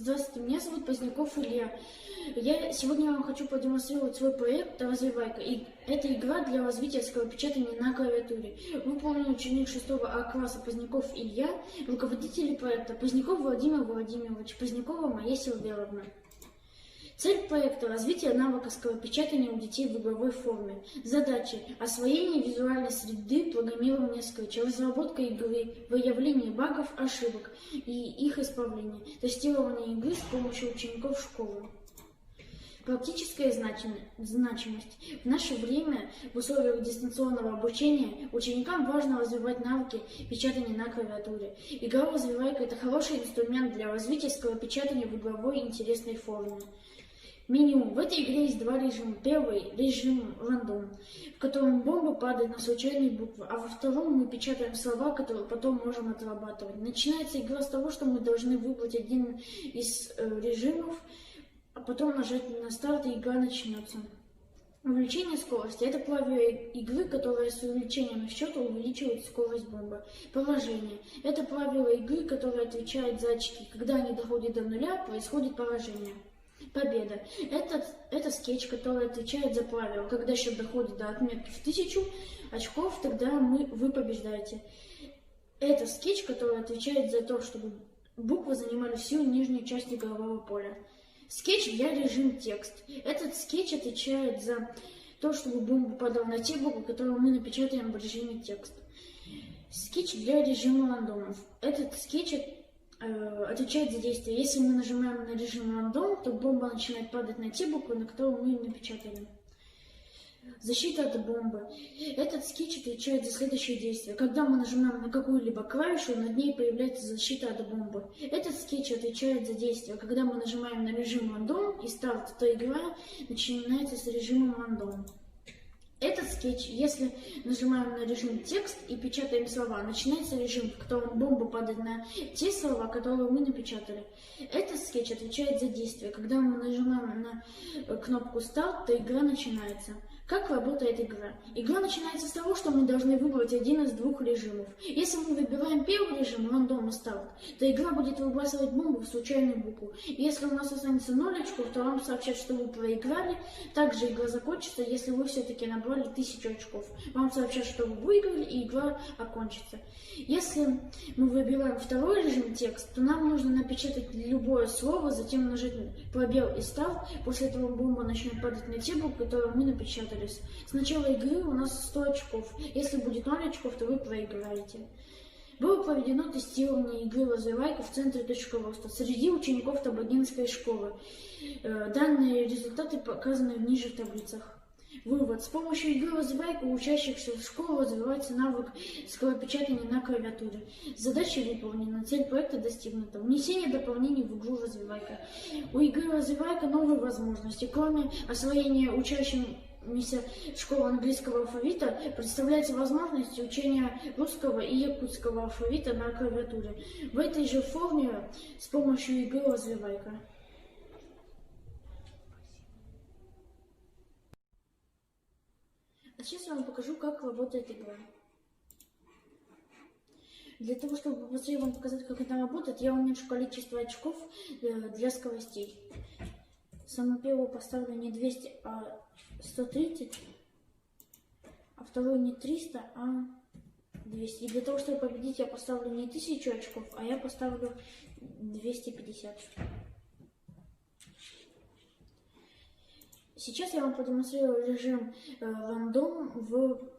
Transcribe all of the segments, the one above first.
Здравствуйте, меня зовут Поздняков Илья. Сегодня вам хочу продемонстрировать свой проект «Развивайка». И это игра для развития скоропечатания на клавиатуре. Выполнил ученик 6 А класса Поздняков Илья, руководитель проекта Поздняков Владимир Владимирович, Позднякова Мария Сильверовна. Цель проекта – развитие навыка скоропечатания у детей в игровой форме. Задачи – освоение визуальной среды, программирование Scratch, разработка игры, выявление багов, ошибок и их исправление, тестирование игры с помощью учеников школы. Практическая значимость. В наше время в условиях дистанционного обучения ученикам важно развивать навыки печатания на клавиатуре. Игра «Развивайка» – это хороший инструмент для развития скоропечатания в игровой интересной форме. Меню. В этой игре есть два режима. Первый – режим рандом, в котором бомба падает на случайные буквы, а во втором мы печатаем слова, которые потом можем отрабатывать. Начинается игра с того, что мы должны выбрать один из режимов, а потом нажать на старт, и игра начнется. Увеличение скорости – это правило игры, которое с увеличением счета увеличивает скорость бомбы. Поражение – это правило игры, которое отвечает за очки. Когда они доходят до нуля, происходит поражение. Победа – это скетч, который отвечает за правило. Когда счет доходит до отметки в 1000 очков, тогда вы побеждаете. Это скетч, который отвечает за то, чтобы буквы занимали всю нижнюю часть игрового поля. Скетч для режима текст. Этот скетч отвечает за то, чтобы бомба падала на те буквы, которые мы напечатаем в режиме текст. Скетч для режима рандомов. Этот скетч отвечает за действие. Если мы нажимаем на режим рандом, то бомба начинает падать на те буквы, на которые мы напечатали. Защита от бомбы. Этот скетч отвечает за следующее действие. Когда мы нажимаем на какую-либо клавишу, над ней появляется защита от бомбы. Этот скетч отвечает за действие. Когда мы нажимаем на режим рандом и старт, то игра начинается с режимом рандом. Этот скетч, если нажимаем на режим текст и печатаем слова, начинается режим, в котором бомба падает на те слова, которые мы напечатали. Этот скетч отвечает за действие. Когда мы нажимаем на кнопку старт, то игра начинается. Как работает игра? Игра начинается с того, что мы должны выбрать один из двух режимов. Если мы выбираем первый режим, рандом и старт, то игра будет выбрасывать бомбу в случайную букву. И если у нас останется 0 очков, то вам сообщат, что вы проиграли. Также игра закончится, если вы все-таки набрали 1000 очков. Вам сообщат, что вы выиграли, и игра окончится. Если мы выбираем второй режим текст, то нам нужно напечатать любое слово, затем нажать пробел и старт. После этого бомба начнет падать на те буквы, которые мы напечатали. С начала игры у нас 100 очков. Если будет 0 очков, то вы проиграете. Было проведено тестирование игры «Развивайка» в центре «Точка роста» среди учеников Табагинской школы. Данные результаты показаны ниже в таблицах. Вывод. С помощью игры «Развивайка» у учащихся школы развивается навык скоропечатания на клавиатуре. Задача выполнена, цель проекта достигнута. Внесение дополнений в игру «Развивайка». У игры «Развивайка» новые возможности. Кроме освоения учащимися школы английского алфавита, представляется возможность учения русского и якутского алфавита на клавиатуре. В этой же форме с помощью игры «Развивайка». А сейчас я вам покажу, как работает игра. Для того, чтобы побыстрее вам показать, как это работает, я уменьшу количество очков для скоростей. Самую первую поставлю не 200, а 130, а вторую не 300, а 200. И для того, чтобы победить, я поставлю не 1000 очков, а я поставлю 250. Сейчас я вам продемонстрирую режим рандом в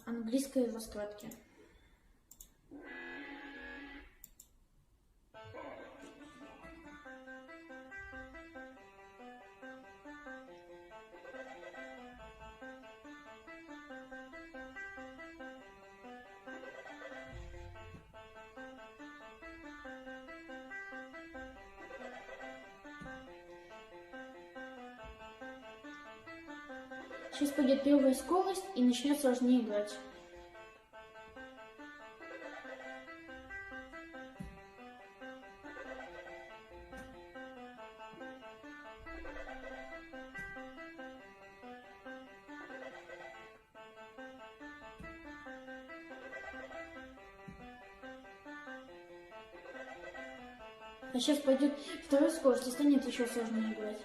английской раскладке. Сейчас пойдет первая скорость и начнет сложнее играть. А сейчас пойдет вторая скорость и станет еще сложнее играть.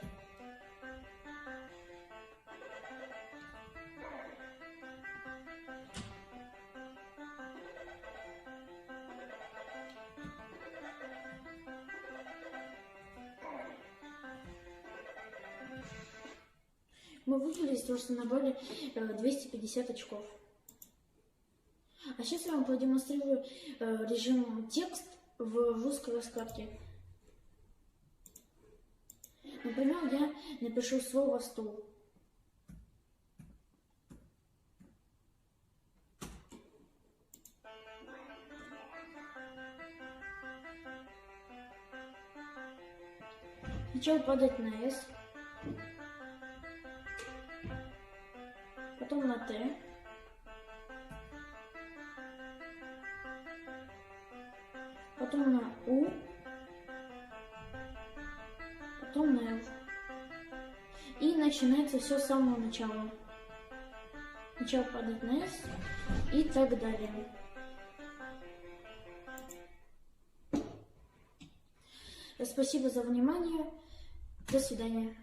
Мы выиграли из-за того, что набрали 250 очков. А сейчас я вам продемонстрирую режим текст в русской раскладке. Например, я напишу слово «стул». Сначала падать на «С», потом на «Т», потом на «У», потом на «Л». И начинается все с самого начала. Сначала падать на «С» и так далее. Спасибо за внимание. До свидания.